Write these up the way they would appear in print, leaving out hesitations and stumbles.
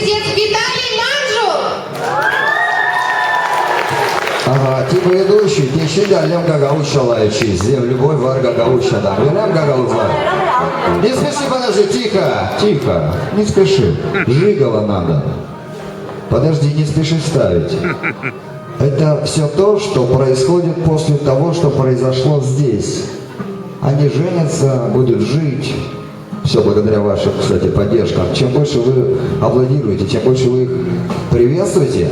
певец Виталий Манжул. Ага, типа ведущий, тещи Лем Гагаушалающий, Зев любовь вар Гагаушада. Лем Гагаузла. Не спеши, подожди, тихо, тихо, не спеши. Жигало надо. Подожди, не спеши ставить. Это все то, что происходит после того, что произошло здесь. Они женятся, будут жить. Все благодаря вашим, кстати, поддержкам. Чем больше вы аплодируете, чем больше вы их приветствуете,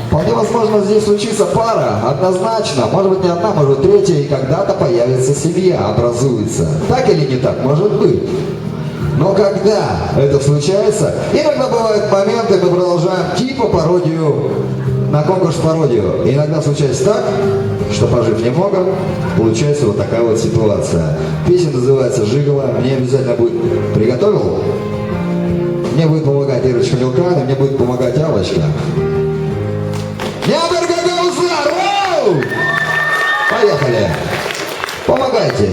вполне возможно, здесь случится пара, однозначно. Может быть, не одна, может быть, третья, и когда-то появится семья, образуется. Так или не так? Может быть. Но когда это случается, иногда бывают моменты, мы продолжаем типа пародию на конкурс-пародию. И иногда случается так, что, пожив немного, получается вот такая вот ситуация. Песня называется «Жигало». Мне обязательно будет... Приготовил? Мне будет помогать Ирочка Милкана, мне будет помогать Аллочка. Поехали! Помогайте!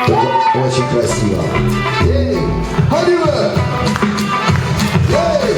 Это очень красиво. Эй! Халива! Эй!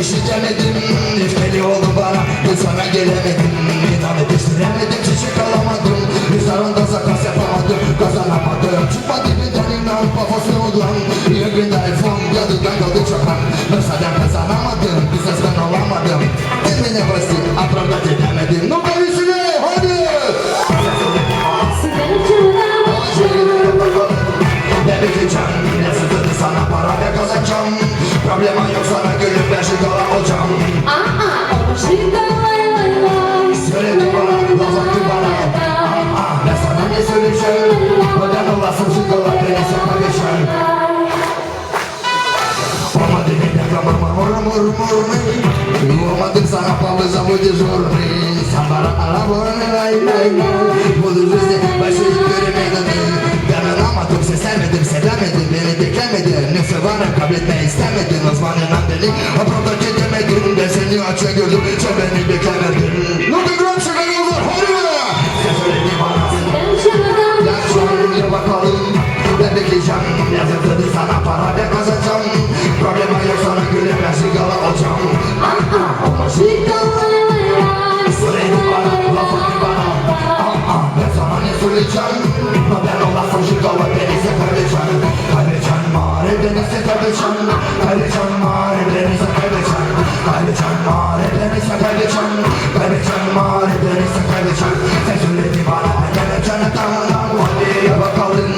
İşitemedim, nefkeli oldu bana. Ben sana gelemedim, inan yetiştiremedim, çiçek alamadım. Rüzgarında zakas yapamadım, kazanamadım. Çıkma dibinden inan, kafasını ulan. Bir günde iPhone, yadıdan kaldı çakan. Mesela kazanamadım, bir ses ben olamadım. Sen beni bastı, оправдать edemedim. Ну, повесили, hadi! Ne biteceğim, ne sızdı sana para ve kazanacağım. Problema yok sana gülüp ben jigala olacağım. Söyledin bana, laf attın bana. Ben sana ne söyleyeceğim? Neden olasın jigala beni sana geçer. Olmadı bir dakika mırmır. Olmadık sana palı zavı dежурный. Sen bana alaborun lay lay lay. Budur жизни, başını göremedin. Ben anlamadım, seslemedim, sevemedim, beni beklemedin. Nefse varım, kabul etmeyi istemedin. Osmanlı'dan beni aprodat edemedin. Ben seni açığa gördüm, sen beni beklemedin. Ne oldu gram şakalar, hadi be! Sen söyledin bana, gel şu an bir bakalım. Ben bekleyeceğim, yazıklıdır sana para ve kazanacağım. Problema yok sana gülüp ben sigara olacağım. Ama söyledin bana, laf attın bana. Ben sana ne söyleyeceğim? Ben olasın jigala beni sen kaybedeceksin. Kaybedeceksin mare beni sen kaybedeceksin. Kaybedeceksin mare beni sen kaybedeceksin. Kaybedeceksin mare beni sen kaybedeceksin. Kaybedeceksin mare beni sen kaybedeceksin. Sen söyledin bana ben geleceğim tamam hadi ya bakalım.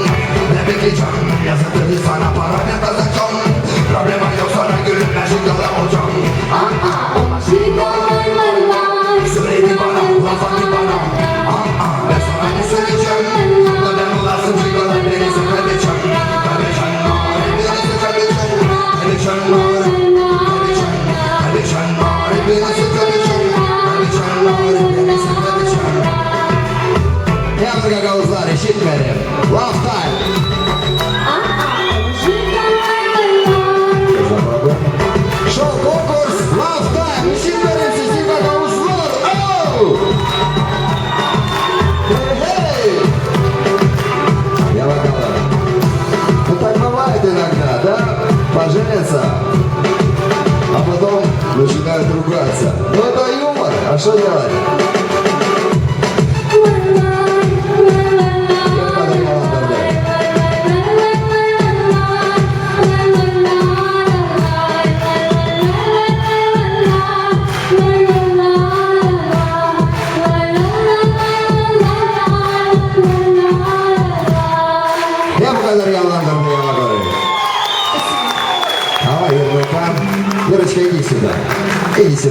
Ne bekleyeceğim yazıkları sana para ben kazanacağım. Problema yok sana gülüp ben jigala olacağım. Söyledin bana laf attın bana. Ben sana ne söyleyeceğim? Neden olasın jigala beni sen kaybedeceksin. Kaybedeceksin mare beni sen kaybedeceksin. Kaybedeceksin mare. Kaybedeceksin mare beni sen kaybedeceksin. Kaybedeceksin mare beni sen kaybedeceksin. Yalnız Gagavuzlar işitmedim. Love time. Шоу конкурс Love time. İşitmedim sizi Gagavuzlar. Oh! Hey! Я вокала. Ну так бывает иногда, да? Поженятся, а потом начинают ругаться. Ну это юмор, а что делать? Я благодарю Яландовну Ямагоры. Давай, Ирочка, иди сюда. Иди сюда.